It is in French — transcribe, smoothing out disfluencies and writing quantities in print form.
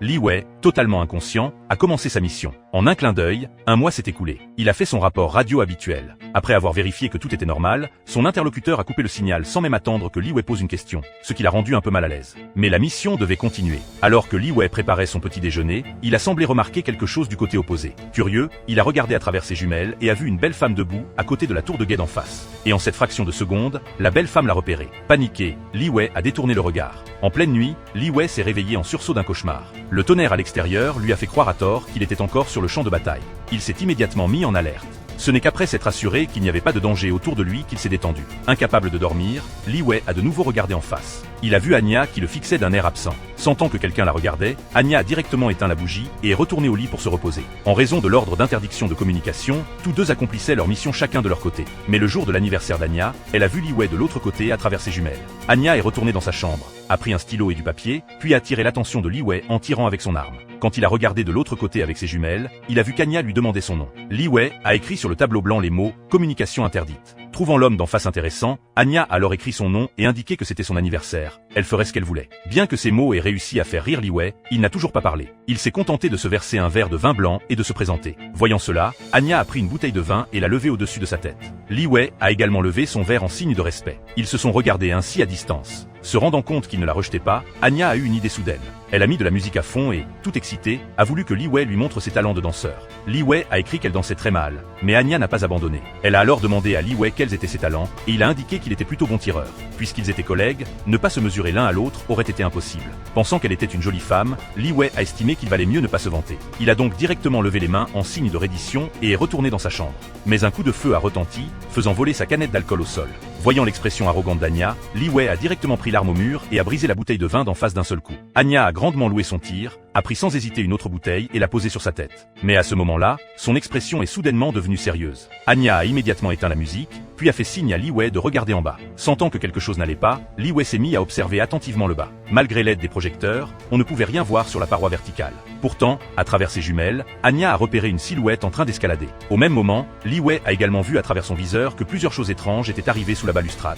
Li Wei, totalement inconscient, a commencé sa mission. En un clin d'œil, un mois s'est écoulé. Il a fait son rapport radio habituel. Après avoir vérifié que tout était normal, son interlocuteur a coupé le signal sans même attendre que Li Wei pose une question, ce qui l'a rendu un peu mal à l'aise. Mais la mission devait continuer. Alors que Li Wei préparait son petit déjeuner, il a semblé remarquer quelque chose du côté opposé. Curieux, il a regardé à travers ses jumelles et a vu une belle femme debout, à côté de la tour de guet d'en face. Et en cette fraction de seconde, la belle femme l'a repéré. Paniqué, Li Wei a détourné le regard. En pleine nuit, Li Wei s'est réveillé en sursaut d'un cauchemar. Le tonnerre à l'extérieur lui a fait croire à tort qu'il était encore sur le champ de bataille. Il s'est immédiatement mis en alerte. Ce n'est qu'après s'être assuré qu'il n'y avait pas de danger autour de lui qu'il s'est détendu. Incapable de dormir, Li Wei a de nouveau regardé en face. Il a vu Anya qui le fixait d'un air absent. Sentant que quelqu'un la regardait, Anya a directement éteint la bougie et est retournée au lit pour se reposer. En raison de l'ordre d'interdiction de communication, tous deux accomplissaient leur mission chacun de leur côté. Mais le jour de l'anniversaire d'Anya, elle a vu Li Wei de l'autre côté à travers ses jumelles. Anya est retournée dans sa chambre, a pris un stylo et du papier, puis a attiré l'attention de Li Wei en tirant avec son arme. Quand il a regardé de l'autre côté avec ses jumelles, il a vu qu'Anya lui demandait son nom. Li Wei a écrit sur le tableau blanc les mots « Communication interdite ». Trouvant l'homme d'en face intéressant, Anya a alors écrit son nom et indiqué que c'était son anniversaire. Elle ferait ce qu'elle voulait. Bien que ces mots aient réussi à faire rire Li Wei, il n'a toujours pas parlé. Il s'est contenté de se verser un verre de vin blanc et de se présenter. Voyant cela, Anya a pris une bouteille de vin et l'a levée au-dessus de sa tête. Li Wei a également levé son verre en signe de respect. Ils se sont regardés ainsi à distance. Se rendant compte qu'il ne la rejetait pas, Anya a eu une idée soudaine. Elle a mis de la musique à fond et, tout excitée, a voulu que Li Wei lui montre ses talents de danseur. Li Wei a écrit qu'elle dansait très mal, mais Anya n'a pas abandonné. Elle a alors demandé à Li Wei quels étaient ses talents, et il a indiqué qu'il était plutôt bon tireur. Puisqu'ils étaient collègues, ne pas se mesurer l'un à l'autre aurait été impossible. Pensant qu'elle était une jolie femme, Li Wei a estimé qu'il valait mieux ne pas se vanter. Il a donc directement levé les mains en signe de reddition et est retourné dans sa chambre. Mais un coup de feu a retenti, faisant voler sa canette d'alcool au sol. Voyant l'expression arrogante d'Anya, Li Wei a directement pris l'arme au mur et a brisé la bouteille de vin d'en face d'un seul coup. Anya a grandement loué son tir, a pris sans hésiter une autre bouteille et l'a posée sur sa tête. Mais à ce moment-là, son expression est soudainement devenue sérieuse. Anya a immédiatement éteint la musique, puis a fait signe à Li Wei de regarder en bas. Sentant que quelque chose n'allait pas, Li Wei s'est mis à observer attentivement le bas. Malgré l'aide des projecteurs, on ne pouvait rien voir sur la paroi verticale. Pourtant, à travers ses jumelles, Anya a repéré une silhouette en train d'escalader. Au même moment, Li Wei a également vu à travers son viseur que plusieurs choses étranges étaient arrivées sous la balustrade.